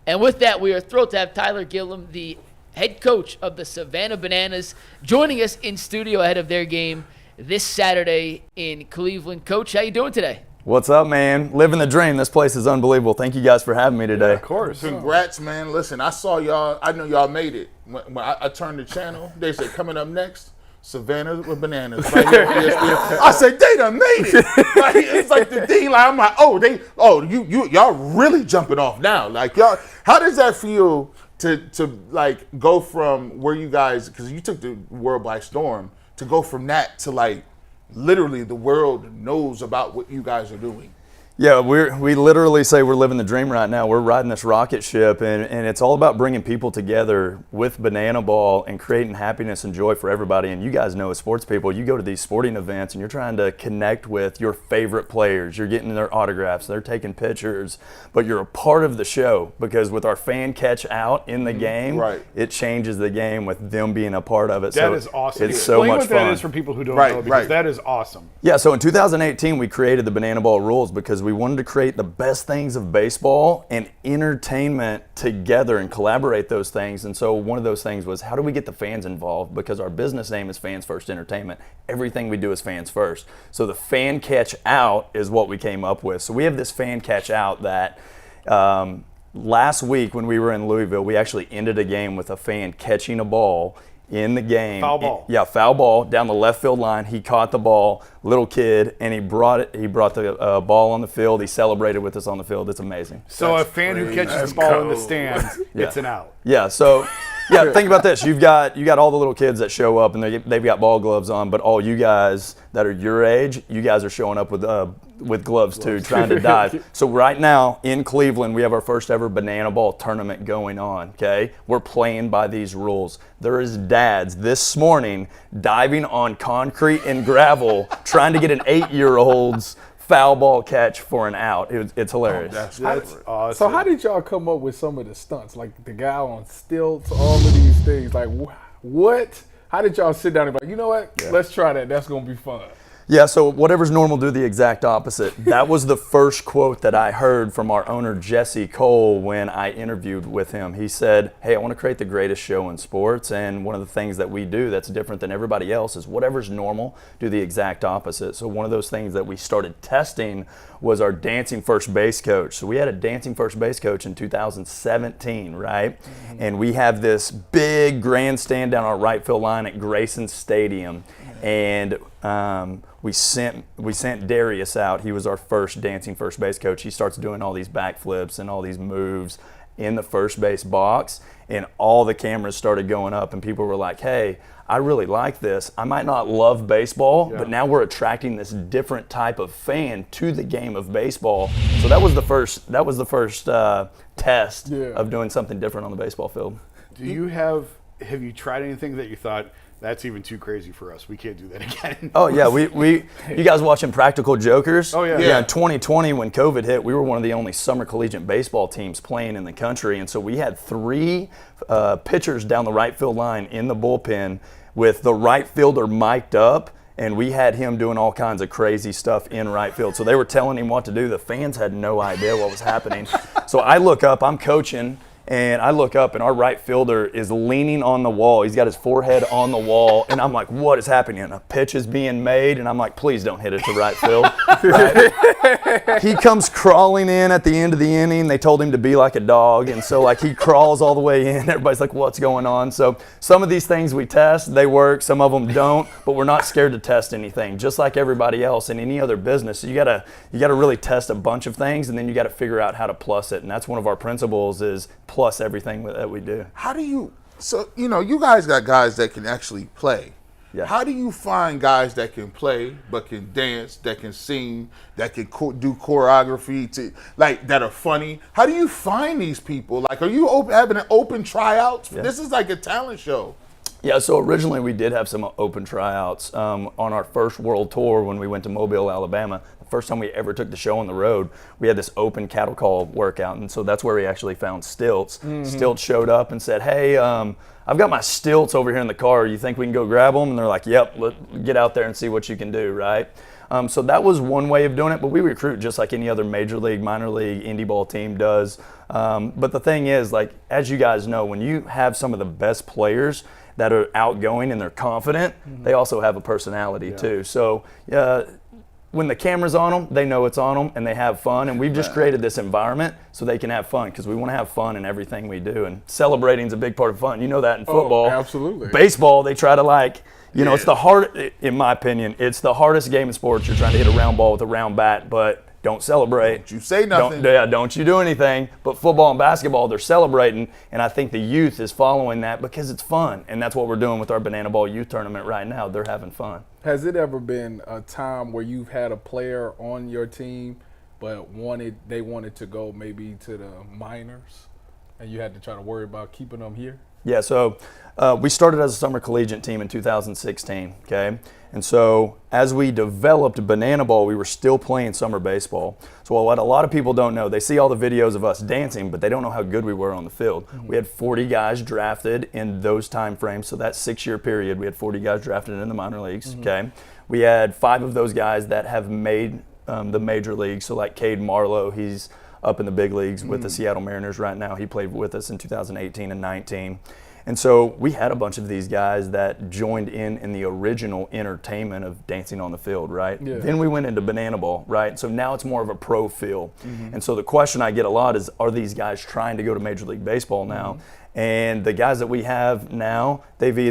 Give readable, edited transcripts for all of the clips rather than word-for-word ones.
And with that, we are thrilled to have Tyler Gillum, the head coach of the Savannah Bananas, joining us in studio ahead of their game this Saturday in Cleveland. Coach, how you doing today? What's up, man? Living the dream. This place is unbelievable. Thank you guys for having me today. Yeah, of course. Congrats, man. Listen, I saw y'all. I know y'all made it. When I turned the channel, they said, coming up next, Savannah with Bananas. Right here on ESPN. I said, they done made it. Like, it's like the thing. Like, I'm like, y'all really jumping off now. Like, y'all, how does that feel to like go from where you guys, because you took the world by storm, to go from that to like literally the world knows about what you guys are doing? Yeah, we literally say we're living the dream right now. We're riding this rocket ship, and it's all about bringing people together with banana ball and creating happiness and joy for everybody. And you guys know as sports people, you go to these sporting events and you're trying to connect with your favorite players. You're getting their autographs, they're taking pictures, but you're a part of the show because with our fan catch out in the game, right, it changes the game with them being a part of it. That is awesome. It's so much what fun. That is for people who don't know, because that is awesome. Yeah, so in 2018, we created the banana ball rules because we wanted to create the best things of baseball and entertainment together and collaborate those things. And so one of those things was, how do we get the fans involved? Because our business name is Fans First Entertainment. Everything we do is fans first. So the fan catch out is what we came up with. So we have this fan catch out that last week when we were in Louisville, we actually ended a game with a fan catching a ball in the game. Foul ball. Yeah, foul ball down the left field line. He caught the ball, little kid, and he brought the ball on the field. He celebrated with us on the field. It's amazing. So a fan who catches the ball in the stands gets an out. Yeah, so think about this. You got all the little kids that show up and they've got ball gloves on, but all you guys that are your age, you guys are showing up with gloves too, trying to dive. So right now in Cleveland, we have our first ever banana ball tournament going on, okay? We're playing by these rules. There is dads this morning diving on concrete and gravel trying to get an 8-year-old's foul ball catch for an out. It's hilarious. That's awesome. So how did y'all come up with some of the stunts? Like the guy on stilts, all of these things. Like what? How did y'all sit down and be like, you know what? Yeah. Let's try that. That's going to be fun. Yeah, so whatever's normal, do the exact opposite. That was the first quote that I heard from our owner, Jesse Cole, when I interviewed with him. He said, hey, I want to create the greatest show in sports, and one of the things that we do that's different than everybody else is whatever's normal, do the exact opposite. So one of those things that we started testing was our dancing first base coach. So we had a dancing first base coach in 2017, right? Mm-hmm. And we have this big grandstand down our right field line at Grayson Stadium. And we sent Darius out. He was our first dancing first base coach. He starts doing all these backflips and all these moves in the first base box, and all the cameras started going up, and people were like, hey, I really like this. I might not love baseball, but now we're attracting this different type of fan to the game of baseball. So that was the first test of doing something different on the baseball field. Have you tried anything that you thought, that's even too crazy for us, we can't do that again? Oh yeah, you guys watching Practical Jokers? Oh yeah. Yeah, in 2020 when COVID hit, we were one of the only summer collegiate baseball teams playing in the country, and so we had 3 pitchers down the right field line in the bullpen with the right fielder mic'd up, and we had him doing all kinds of crazy stuff in right field. So they were telling him what to do. The fans had no idea what was happening. So I look up, I'm coaching, and I look up, and our right fielder is leaning on the wall. He's got his forehead on the wall, and I'm like, what is happening? And a pitch is being made, and I'm like, please don't hit it to right field. Right? He comes crawling in at the end of the inning. They told him to be like a dog, and so like he crawls all the way in. Everybody's like, what's going on? So some of these things we test, they work. Some of them don't, but we're not scared to test anything. Just like everybody else in any other business, you gotta really test a bunch of things, and then you gotta figure out how to plus it. And that's one of our principles is plus everything that we do. How do you, so, you guys got guys that can actually play. Yeah. How do you find guys that can play, but can dance, that can sing, that can do choreography, that are funny? How do you find these people? Like, are you having an open tryouts? Yeah. This is like a talent show. Yeah, so originally we did have some open tryouts on our first world tour when we went to Mobile, Alabama. The first time we ever took the show on the road, we had this open cattle call workout, and so that's where we actually found Stilts. Mm-hmm. Stilts showed up and said, hey, I've got my stilts over here in the car. You think we can go grab them? And they're like, yep, get out there and see what you can do, right? So that was one way of doing it, but we recruit just like any other major league, minor league, indie ball team does. But the thing is, like, as you guys know, when you have some of the best players that are outgoing and they're confident, they also have a personality too. So when the camera's on them, they know it's on them and they have fun. And we've just created this environment so they can have fun, because we want to have fun in everything we do. And celebrating is a big part of fun. You know that in football. Absolutely. Baseball, they try to, like, you know, it's the hard, in my opinion, it's the hardest game in sports. You're trying to hit a round ball with a round bat, but don't celebrate. Don't you say nothing. Don't you do anything. But football and basketball, they're celebrating, and I think the youth is following that because it's fun, and that's what we're doing with our Banana Ball Youth Tournament right now. They're having fun. Has it ever been a time where you've had a player on your team but they wanted to go maybe to the minors, and you had to try to worry about keeping them here? Yeah, so we started as a summer collegiate team in 2016, okay? And so as we developed Banana Ball, we were still playing summer baseball. So what a lot of people don't know, they see all the videos of us dancing, but they don't know how good we were on the field. We had 40 guys drafted in those time frames, so that 6-year period, we had 40 guys drafted in the minor leagues, okay? We had 5 of those guys that have made the major leagues, so like Cade Marlowe, he's up in the big leagues with the Seattle Mariners right now. He played with us in 2018 and 19. And so we had a bunch of these guys that joined in the original entertainment of dancing on the field, right? Yeah. Then we went into Banana Ball, right? So now it's more of a pro feel. And so the question I get a lot is, are these guys trying to go to Major League Baseball now? And the guys that we have now, they've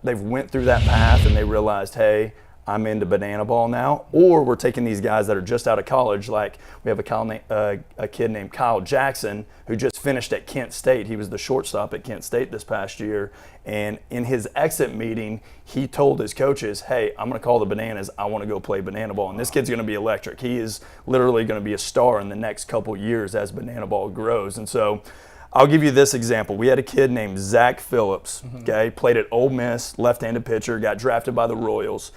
went through that path and they realized, hey, I'm into Banana Ball now, or we're taking these guys that are just out of college. Like we have a kid named Kyle Jackson who just finished at Kent State. He was the shortstop at Kent State this past year, and in his exit meeting, he told his coaches, hey, I'm going to call the Bananas. I want to go play Banana Ball, and this kid's going to be electric. He is literally going to be a star in the next couple years as Banana Ball grows. And so I'll give you this example. We had a kid named Zach Phillips, okay, played at Ole Miss, left-handed pitcher, got drafted by the Royals,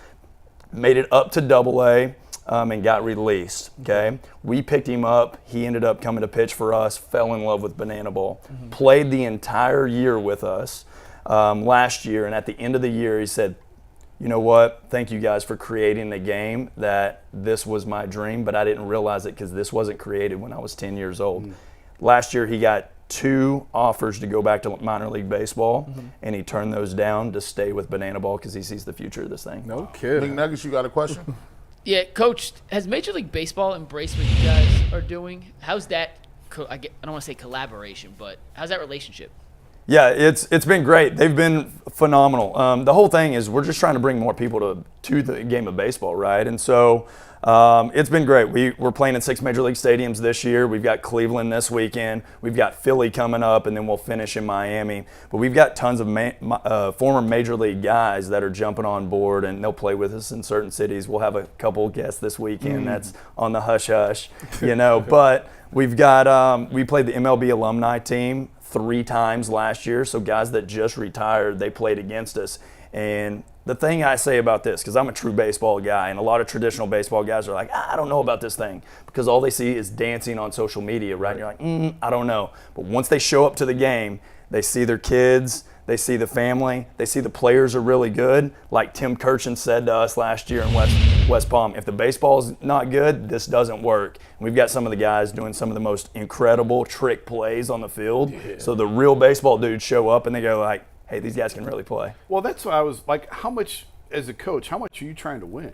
made it up to AA, and got released, okay? We picked him up. He ended up coming to pitch for us, fell in love with Banana Ball, played the entire year with us last year, and at the end of the year, he said, you know what, thank you guys for creating the game, that this was my dream, but I didn't realize it because this wasn't created when I was 10 years old. Last year, he got 2 offers to go back to minor league baseball, and he turned those down to stay with Banana Ball because he sees the future of this thing. No kidding. McNuggets, you got a question? Yeah, Coach, has Major League Baseball embraced what you guys are doing? How's that, I don't want to say collaboration, but how's that relationship? Yeah, it's been great. They've been phenomenal. The whole thing is we're just trying to bring more people to the game of baseball, right? And so it's been great. We're playing in 6 major league stadiums this year. We've got Cleveland this weekend. We've got Philly coming up, and then we'll finish in Miami. But we've got tons of former major league guys that are jumping on board, and they'll play with us in certain cities. We'll have a couple guests this weekend that's on the hush-hush, you know. But we've got we played the MLB alumni team 3 times last year. So guys that just retired, they played against us. And the thing I say about this, because I'm a true baseball guy, and a lot of traditional baseball guys are like, I don't know about this thing, because all they see is dancing on social media, right? And you're like, I don't know. But once they show up to the game, they see their kids, they see the family, they see the players are really good. Like Tim Kirchin said to us last year in West Palm, if the baseball's not good, this doesn't work. And we've got some of the guys doing some of the most incredible trick plays on the field. Yeah. So the real baseball dudes show up and they go like, hey, these guys can really play. Well, that's why I was like, how much, as a coach, how much are you trying to win?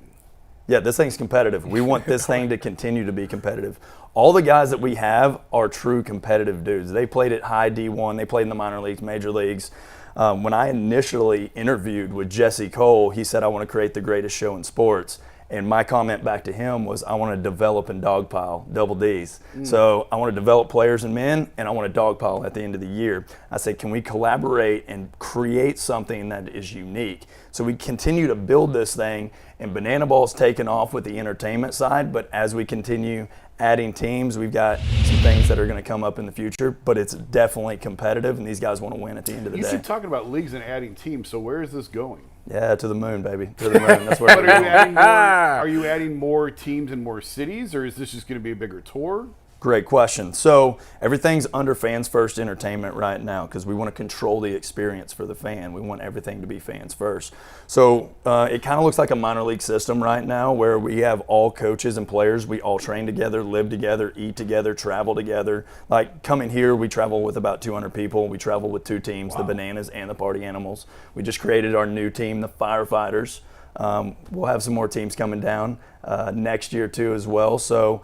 Yeah, this thing's competitive. We want this thing to continue to be competitive. All the guys that we have are true competitive dudes. They played at high D1. They played in the minor leagues, major leagues. When I initially interviewed with Jay Crawford, he said, I want to create the greatest show in sports. And my comment back to him was, I want to develop and dogpile, double Ds. So I want to develop players and men, and I want to dogpile at the end of the year. I said, can we collaborate and create something that is unique? So we continue to build this thing, and Banana Ball's taken off with the entertainment side, but as we continue adding teams, we've got some things that are going to come up in the future, but it's definitely competitive, and these guys want to win at the end of the day. You keep talking about leagues and adding teams, so where is this going? Yeah, to the moon, baby. To the moon. That's where we're going. Are you adding more teams in more cities, or is this just going to be a bigger tour? Great question. So everything's under Fans First Entertainment right now because we want to control the experience for the fan. We want everything to be fans first. So it kind of looks like a minor league system right now where we have all coaches and players. We all train together, live together, eat together, travel together. Like coming here, we travel with about 200 people. We travel with 2 teams, the Bananas and the Party Animals. We just created our new team, the Firefighters. We'll have some more teams coming down next year too as well. So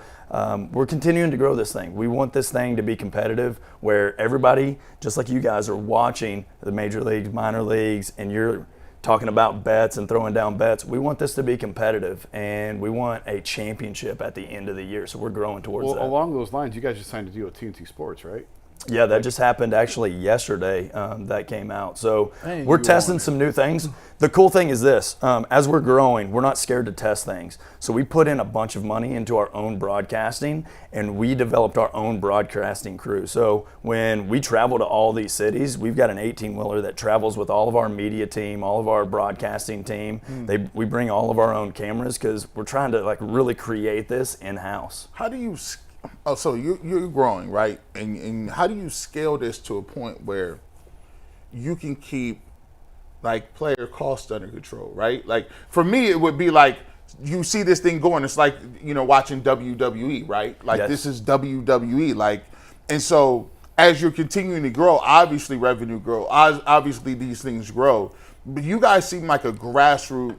we're continuing to grow this thing. We want this thing to be competitive where everybody, just like you guys, are watching the major leagues, minor leagues, and you're talking about bets and throwing down bets. We want this to be competitive, and we want a championship at the end of the year. So we're growing towards that. Along those lines, you guys just signed a deal with TNT Sports, right? Yeah, that just happened actually yesterday. That came out. So we're testing some new things. The cool thing is this, as we're growing, we're not scared to test things. So we put in a bunch of money into our own broadcasting, and we developed our own broadcasting crew. So when we travel to all these cities, we've got an 18-wheeler that travels with all of our media team, all of our broadcasting team. We bring all of our own cameras because we're trying to like really create this in-house. How do you? Oh, so you're growing, right? And how do you scale this to a point where you can keep like player costs under control, right? Like for me, it would be like you see this thing going. It's like watching WWE, right? Like Yes. This is WWE, like, and so as you're continuing to grow, obviously revenue grow, obviously these things grow. But you guys seem like a grassroots,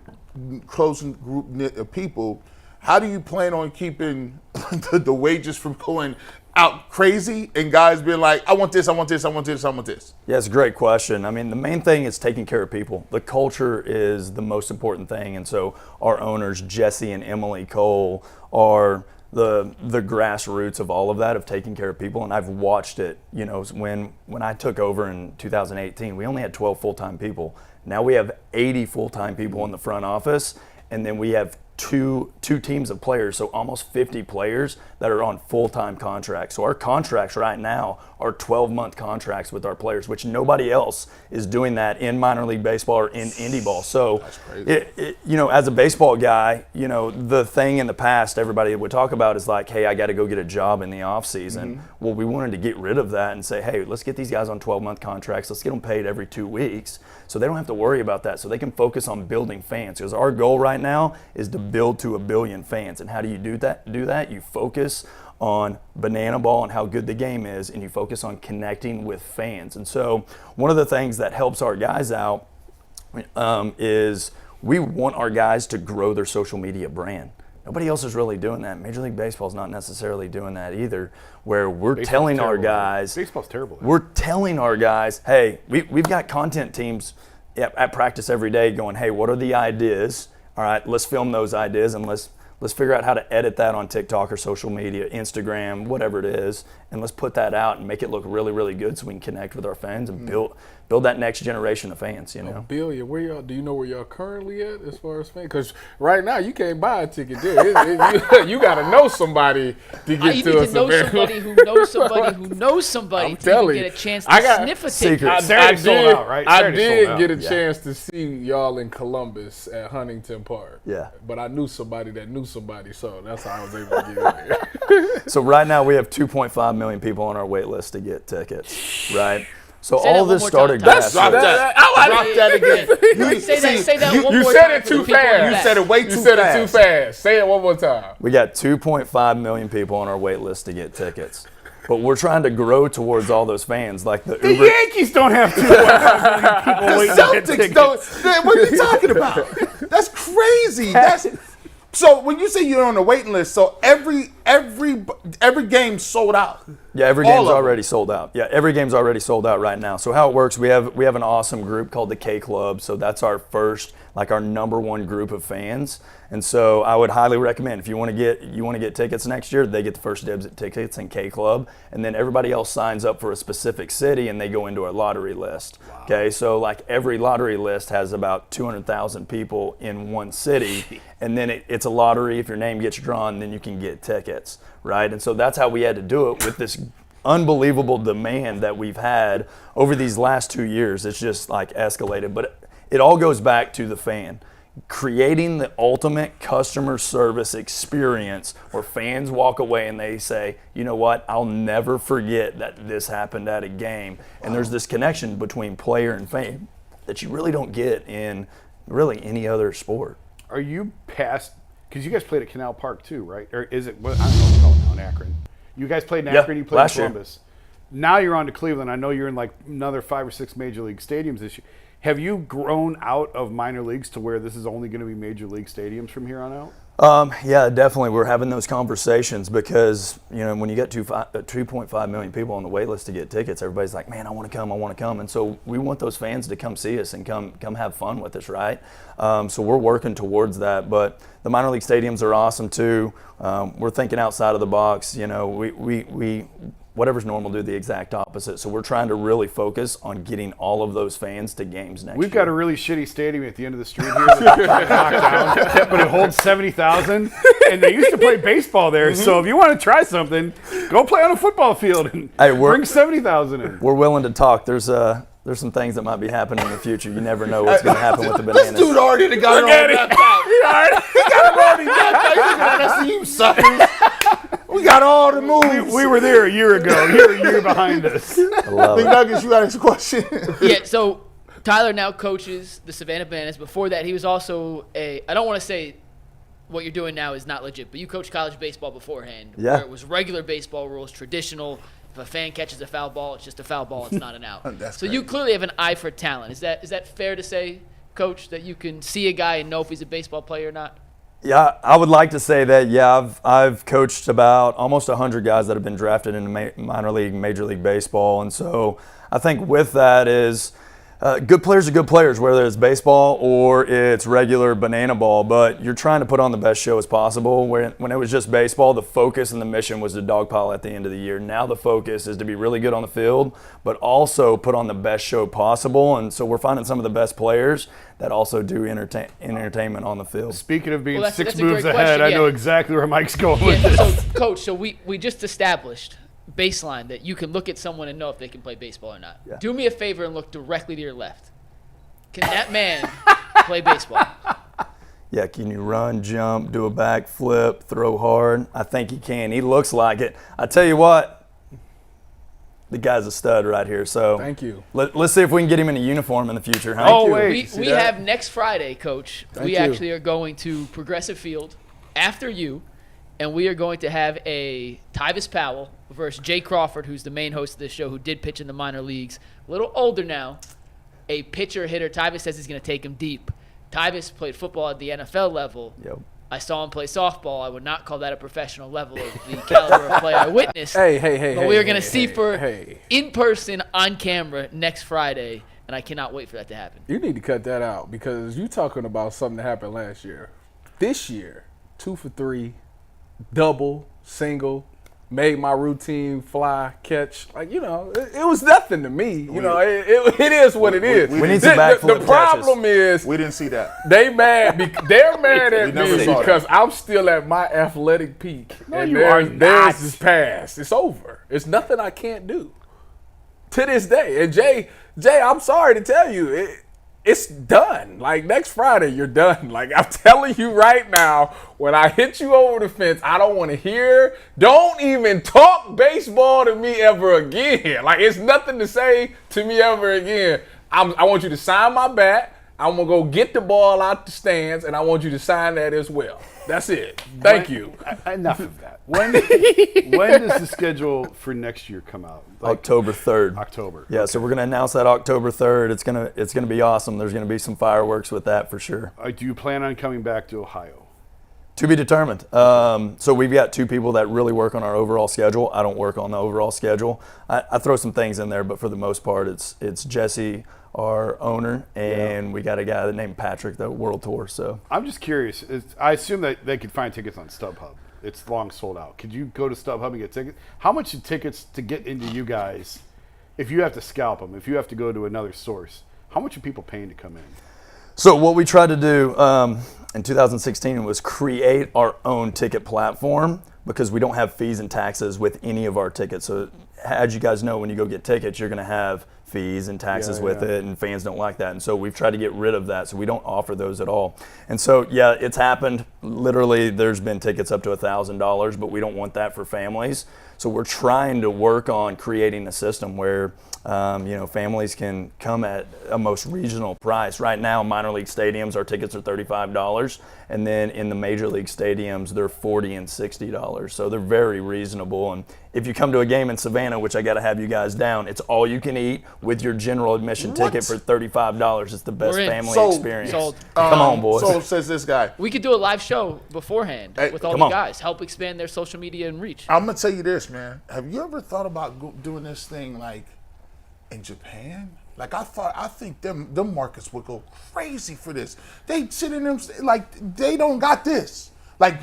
close group knit of people. How do you plan on keeping the wages from going out crazy and guys being like, I want this, I want this, I want this, I want this? Yeah, it's a great question. I mean, the main thing is taking care of people. The culture is the most important thing. And so our owners, Jesse and Emily Cole, are the grassroots of all of that, of taking care of people. And I've watched it, when I took over in 2018, we only had 12 full-time people. Now we have 80 full-time people in the front office. And then we have two teams of players, so almost 50 players that are on full-time contracts. So our contracts right now are 12-month contracts with our players, which nobody else is doing that in minor league baseball or in indie ball. So, as a baseball guy, the thing in the past everybody would talk about is like, hey, I got to go get a job in the off season. Well, we wanted to get rid of that and say, hey, let's get these guys on 12-month contracts. Let's get them paid every 2 weeks so they don't have to worry about that, so they can focus on building fans. Because our goal right now is to build to 1 billion fans. And how do you do that? You focus on banana ball and how good the game is, and you focus on connecting with fans. And so one of the things that helps our guys out is we want our guys to grow their social media brand. Nobody else is really doing that. Major League Baseball is not necessarily doing that either, where we're telling our guys. Baseball's terrible. We're telling our guys, hey, we've got content teams at practice every day going, hey, what are the ideas? All right, let's film those ideas and let's figure out how to edit that on TikTok or social media, Instagram, whatever it is, and let's put that out and make it look really, really good so we can connect with our fans and build that next generation of fans, Bill, do you know where y'all currently at as far as fans? Because right now you can't buy a ticket there. You got to know somebody to get you to need us. to know somebody who knows somebody who knows somebody I'm to telling even you. get a chance to sniff a ticket. Saturday's sold out, right? I Saturday's did sold out. get a chance to see y'all in Columbus at Huntington Park. Yeah. But I knew somebody that knew somebody, so that's how I was able to get in there. So right now we have 2.5 million people on our wait list to get tickets, right? So Say that all one this more started time. grassroots. Drop that again. Say that one more You time. said it for too the people in the fast. You back. said it way You too said fast. it too fast. Say it one more time. We got 2.5 million people on our wait list to get tickets. But we're trying to grow towards all those fans, like the The Uber. Yankees don't have 2.5 million people waiting to get Celtics tickets. don't. What are you talking about? That's crazy. So when you say you're on the waiting list, so every game sold out. Yeah, every All game's of them. already sold out. Yeah, every game's already sold out right now. So how it works, we have an awesome group called the K Club. So that's our first, like our number one group of fans. And so I would highly recommend if you want to get tickets next year, they get the first dibs at tickets in K Club, and then everybody else signs up for a specific city and they go into a lottery list. Wow. Okay, so like every lottery list has about 200,000 people in one city, and then it's a lottery. If your name gets drawn, then you can get tickets, right? And so that's how we had to do it with this unbelievable demand that we've had over these last 2 years. It's just like escalated, but it all goes back to the fan. creating the ultimate customer service experience where fans walk away and they say, you know what, I'll never forget that this happened at a game. And there's this connection between player and fan that you really don't get in really any other sport. Are you past, because you guys played at Canal Park too, right? Or is it, I don't know what it's called now, in Akron. You guys played in Akron, you played in last year. Columbus. Now you're on to Cleveland. I know you're in like another 5 or 6 major league stadiums this year. Have you grown out of minor leagues to where this is only going to be major league stadiums from here on out? Yeah, definitely. We're having those conversations because, when you get 2.5 million people on the wait list to get tickets, everybody's like, man, I want to come. And so we want those fans to come see us and come have fun with us, right? So we're working towards that. But the minor league stadiums are awesome too. We're thinking outside of the box. We whatever's normal, do the exact opposite. So we're trying to really focus on getting all of those fans to games next year. We've got a really shitty stadium at the end of the street here that they're trying to knock down, but it holds 70,000. And they used to play baseball there. So if you want to try something, go play on a football field and bring 70,000 in. We're willing to talk. There's some things that might be happening in the future. You never know what's going to happen with the Bananas. This dude already got it all mapped out. He got it already mapped out. That's you suckers. We got all the moves. We were there a year ago. You're a year behind us. I love Big it. Nuggets, you got a question? Yeah, so Tyler now coaches the Savannah Bananas. Before that, he was also I don't want to say what you're doing now is not legit, but you coached college baseball beforehand. Yeah. Where it was regular baseball rules, traditional. If a fan catches a foul ball, it's just a foul ball. It's not an out. That's so great. you clearly have an eye for talent. Is that fair to say, Coach, that you can see a guy and know if he's a baseball player or not? Yeah, I would like to say that, I've coached about almost 100 guys that have been drafted into minor league, major league baseball. And so I think with that is good players are good players, whether it's baseball or it's regular banana ball. But you're trying to put on the best show as possible. When it was just baseball, the focus and the mission was to dogpile at the end of the year. Now the focus is to be really good on the field, but also put on the best show possible. And so we're finding some of the best players that also do entertainment on the field. Speaking of being Well, six that's a moves great ahead, question, I know yeah. exactly where Mike's going with Yeah, this. so, Coach, so we just established baseline that you can look at someone and know if they can play baseball or not. Yeah. Do me a favor and look directly to your left. Can that man play baseball? Yeah, can you run, jump, do a back flip, throw hard? I think he can. He looks like it. I tell you what, the guy's a stud right here. So Thank you. Let's see if we can get him in a uniform in the future. Huh? Oh, wait. We have next Friday, Coach. Thank we you. actually are going to Progressive Field after you, and we are going to have a Tyvis Powell versus Jay Crawford, who's the main host of this show, who did pitch in the minor leagues. A little older now. A pitcher hitter. Tyvis says he's going to take him deep. Tyvis played football at the NFL level. Yep. I saw him play softball. I would not call that a professional level of the caliber of play I witnessed. Hey. But we are going to see for Hey. in person on camera next Friday, and I cannot wait for that to happen. You need to cut that out because you talking about something that happened last year. This year, 2 for 3, double, single, made my routine fly, catch. Like, it was nothing to me. It is what it is. we need some backflip The problem is We didn't see that. they're mad at never me saw because I'm still at my athletic peak. No, and you are theirs not. is past. It's over. It's nothing I can't do. To this day. And Jay, I'm sorry to tell you, it's done. Like, next Friday, you're done. Like, I'm telling you right now, when I hit you over the fence, I don't want to hear. Don't even talk baseball to me ever again. Like, it's nothing to say to me ever again. I want you to sign my bat. I'm going to go get the ball out the stands, and I want you to sign that as well. That's it. Thank you. Enough of that. When does the schedule for next year come out? October 3rd. October. Yeah, so we're going to announce that October 3rd. It's gonna be awesome. There's going to be some fireworks with that for sure. Do you plan on coming back to Ohio? To be determined. So we've got 2 people that really work on our overall schedule. I don't work on the overall schedule. I throw some things in there, but for the most part, it's Jesse, our owner, and we got a guy named Patrick, the World Tour. So I'm just curious. I assume that they could find tickets on StubHub. It's long sold out. Could you go to StubHub and get tickets? How much are tickets to get into you guys if you have to scalp them, if you have to go to another source? How much are people paying to come in? So what we tried to do in 2016 was create our own ticket platform because we don't have fees and taxes with any of our tickets. So as you guys know, when you go get tickets, you're going to have fees and taxes with it, and fans don't like that. And so we've tried to get rid of that, so we don't offer those at all. And so, yeah, it's happened. Literally, there's been tickets up to $1,000, but we don't want that for families. So we're trying to work on creating a system where families can come at a most regional price. Right now, minor league stadiums, our tickets are $35, and then in the major league stadiums, they're $40 and $60. So they're very reasonable. And if you come to a game in Savannah, which I got to have you guys down, it's all you can eat with your general admission ticket for $35. It's the best family experience. Sold. Come on, boys. So says this guy. We could do a live show beforehand with all the guys, help expand their social media and reach. I'm gonna tell you this, man. Have you ever thought about doing this thing like in Japan? Like I think them markets would go crazy for this. They sit in them like they don't got this. Like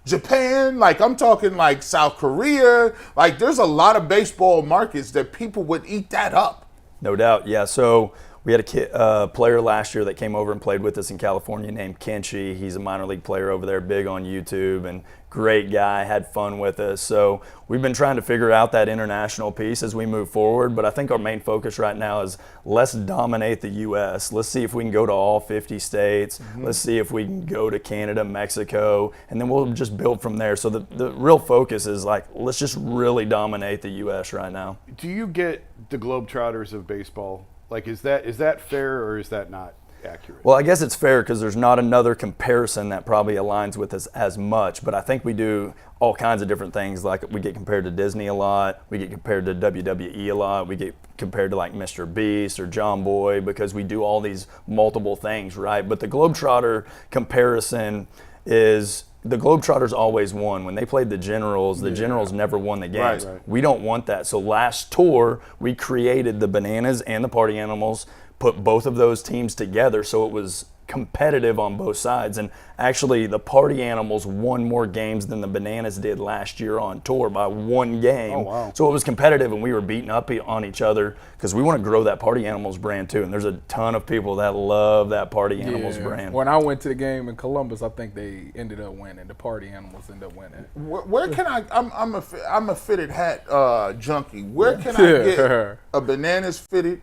Japan, like I'm talking like South Korea. Like there's a lot of baseball markets that people would eat that up. No doubt, yeah. So we had a player last year that came over and played with us in California named Kenshi. He's a minor league player over there, big on YouTube, and great guy, had fun with us. So we've been trying to figure out that international piece as we move forward, but I think our main focus right now is let's dominate the U.S. Let's see if we can go to all 50 states. Let's see if we can go to Canada, Mexico, and then we'll just build from there. So the real focus is like, let's just really dominate the U.S. right now. Do you get the Globetrotters of baseball? Like, is that fair or is that not accurate? Well, I guess it's fair because there's not another comparison that probably aligns with us as much, but I think we do all kinds of different things. Like we get compared to Disney a lot, we get compared to WWE a lot, we get compared to like Mr. Beast or John Boy because we do all these multiple things, right? But the Globetrotter comparison is the Globetrotters always won. When they played the Generals never won the games. Right. We don't want that. So last tour, we created the Bananas and the Party Animals, put both of those teams together so it was competitive on both sides. And actually, the Party Animals won more games than the Bananas did last year on tour by one game. Oh, wow. So it was competitive, and we were beating up on each other because we want to grow that Party Animals brand too. And there's a ton of people that love that Party Animals brand. When I went to the game in Columbus, I think they ended up winning. The Party Animals ended up winning. Where can I'm a fitted hat junkie. Where can I get a Bananas fitted?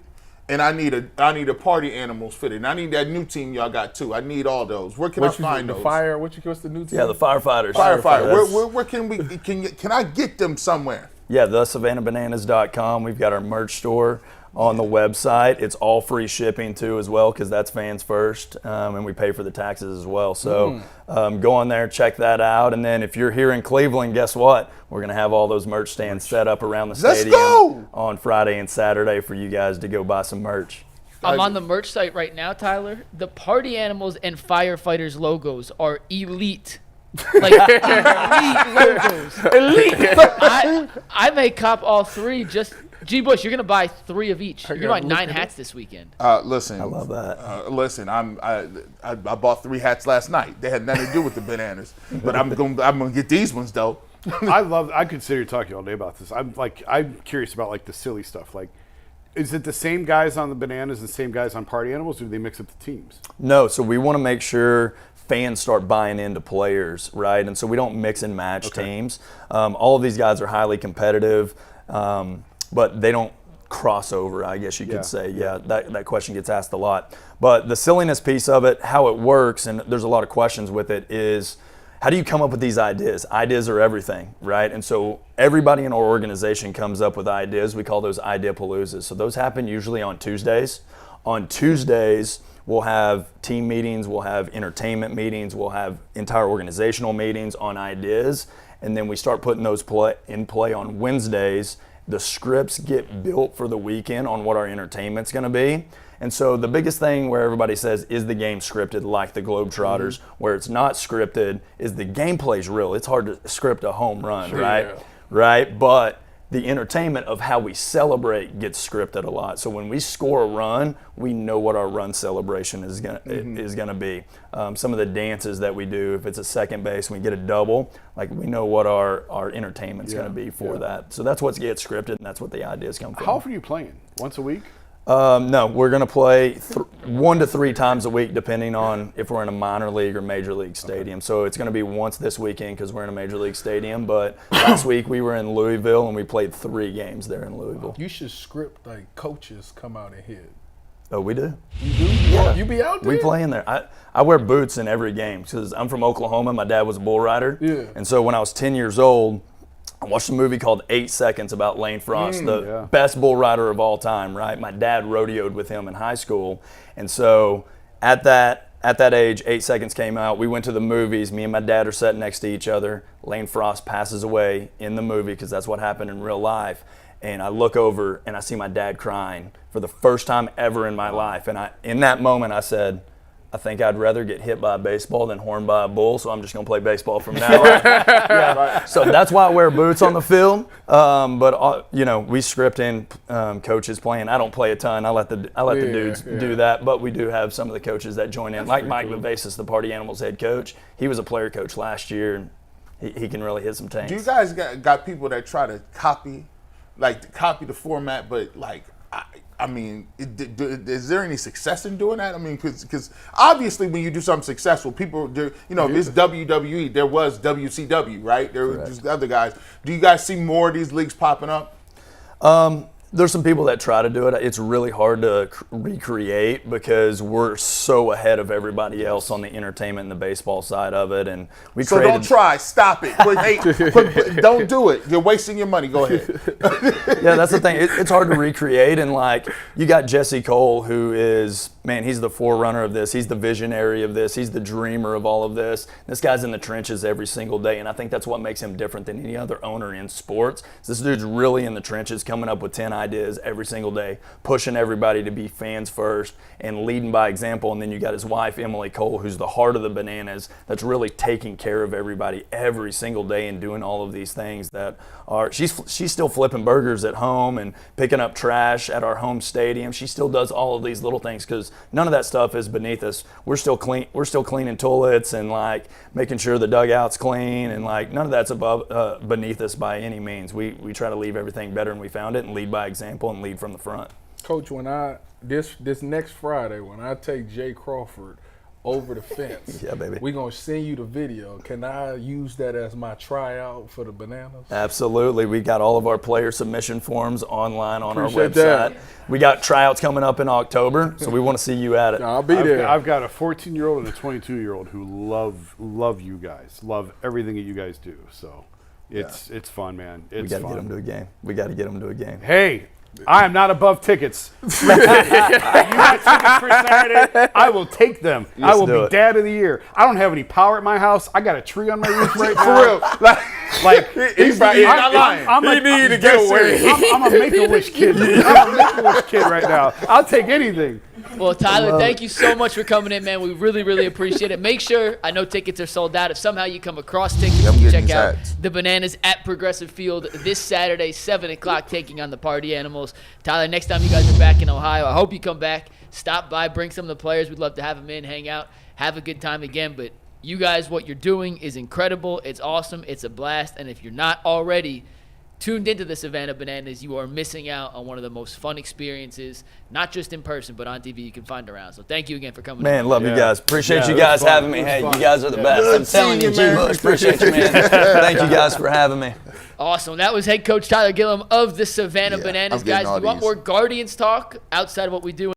And I need a Party Animals fitted. And I need that new team y'all got too. I need all those. Where can I find those? What's the new team? Yeah, the Firefighters. Where can we? Can I get them somewhere? Yeah, the SavannahBananas.com. We've got our merch store on the website. It's all free shipping too as well because that's fans first, and we pay for the taxes as well. So go on there, check that out. And then if you're here in Cleveland, guess what? We're going to have all those merch stands set up around the stadium on Friday and Saturday for you guys to go buy some merch. I'm on the merch site right now, Tyler. The Party Animals and Firefighters logos are elite. Like elite logos. Elite. I may cop all three just G. Bush, you're going to buy 3 of each. You're going to buy 9 hats this weekend. Listen. I love that. Listen, I bought 3 hats last night. They had nothing to do with the Bananas. But I'm gonna get these ones, though. I could sit here talking all day about this. I'm curious about, like, the silly stuff. Like, is it the same guys on the Bananas and the same guys on Party Animals, or do they mix up the teams? No, so we want to make sure fans start buying into players, right? And so we don't mix and match teams. All of these guys are highly competitive. But they don't cross over, I guess you could say. Yeah, that question gets asked a lot. But the silliness piece of it, how it works, and there's a lot of questions with it, is how do you come up with these ideas? Ideas are everything, right? And so everybody in our organization comes up with ideas. We call those idea paloozas. So those happen usually on Tuesdays. On Tuesdays, we'll have team meetings, we'll have entertainment meetings, we'll have entire organizational meetings on ideas, and then we start putting those in play on Wednesdays. The scripts get built for the weekend on what our entertainment's going to be. And so the biggest thing where everybody says, is the game scripted like the Globetrotters? Where it's not scripted is the gameplay's real. It's hard to script a home run, right? Yeah. Right? But the entertainment of how we celebrate gets scripted a lot. So when we score a run, we know what our run celebration is gonna be. Some of the dances that we do, if it's a second base and we get a double, like we know what our entertainment's gonna be for that. So that's what gets scripted, and that's what the ideas come from. How often are you playing? Once a week? No, we're going to play 1 to 3 times a week, depending on if we're in a minor league or major league stadium. So it's going to be once this weekend because we're in a major league stadium. But last week we were in Louisville and we played 3 games there in Louisville. You should script like coaches come out and hit. Oh, we do. You do? Yeah. You be out there? We play in there. I wear boots in every game because I'm from Oklahoma. My dad was a bull rider. Yeah. And so when I was 10 years old, I watched a movie called 8 Seconds about Lane Frost, the best bull rider of all time, right? My dad rodeoed with him in high school. And so at that age, 8 Seconds came out. We went to the movies. Me and my dad are sitting next to each other. Lane Frost passes away in the movie because that's what happened in real life. And I look over and I see my dad crying for the first time ever in my life. And in that moment, I said, I think I'd rather get hit by a baseball than horned by a bull, so I'm just going to play baseball from now on. Yeah. So that's why I wear boots on the field. But we script in coaches playing. I don't play a ton. I let the dudes do that. But we do have some of the coaches that join in, like Mike Vivacis, the Party Animals head coach. He was a player coach last year, and he can really hit some tanks. Do you guys got people that try to copy the format, but like, I mean, is there any success in doing that? I mean, because obviously when you do something successful, people, this WWE, there was WCW, right? There were just other guys. Do you guys see more of these leagues popping up? There's some people that try to do it. It's really hard to recreate because we're so ahead of everybody else on the entertainment and the baseball side of it. And don't try. Stop it. Don't do it. You're wasting your money. Go ahead. Yeah, that's the thing. It's hard to recreate. And like, you got Jesse Cole, who is, man, he's the forerunner of this. He's the visionary of this. He's the dreamer of all of this. This guy's in the trenches every single day. And I think that's what makes him different than any other owner in sports. This dude's really in the trenches, coming up with 10 ideas every single day, pushing everybody to be fans first and leading by example. And then you got his wife, Emily Cole, who's the heart of the Bananas, that's really taking care of everybody every single day and doing all of these things that are, she's still flipping burgers at home and picking up trash at our home stadium. She still does all of these little things because none of that stuff is beneath us. We're still cleaning toilets and like making sure the dugout's clean, and like none of that's beneath us by any means. We try to leave everything better than we found it and lead by example and lead from the front. Coach, when this next Friday, when I take Jay Crawford over the fence, yeah, baby, we're going to send you the video. Can I use that as my tryout for the Bananas? Absolutely. We got all of our player submission forms online on our website. We got tryouts coming up in October, so we want to see you at it. I'll be there. I've got a 14-year-old and a 22-year-old who love you guys, love everything that you guys do. So it's fun, man. It's fun. We got to get them to a game. Hey, I am not above tickets. You got tickets for Saturday? I will take them. I will be dad of the year. I don't have any power at my house. I got a tree on my roof right now. For real. He's not lying. He need to get away. I'm a Make-A-Wish kid. I'm a Make-A-Wish kid right now. I'll take anything. Well, Tyler, thank you so much for coming in, man. We really, really appreciate it. Make sure, I know tickets are sold out. If somehow you come across tickets, you check out the Bananas at Progressive Field this Saturday, 7 o'clock, taking on the Party Animals. Tyler, next time you guys are back in Ohio, I hope you come back, stop by, bring some of the players. We'd love to have them in, hang out, have a good time again. But you guys, what you're doing is incredible. It's awesome. It's a blast. And if you're not already tuned into the Savannah Bananas, you are missing out on one of the most fun experiences, not just in person, but on TV you can find around. So thank you again for coming. Man, love you guys. Appreciate you guys having me. Hey, you guys are the best. I'm telling you, G-Bush, appreciate you, man. Thank you guys for having me. Awesome. That was head coach Tyler Gillum of the Savannah Bananas. Guys, if you want more Guardians talk outside of what we do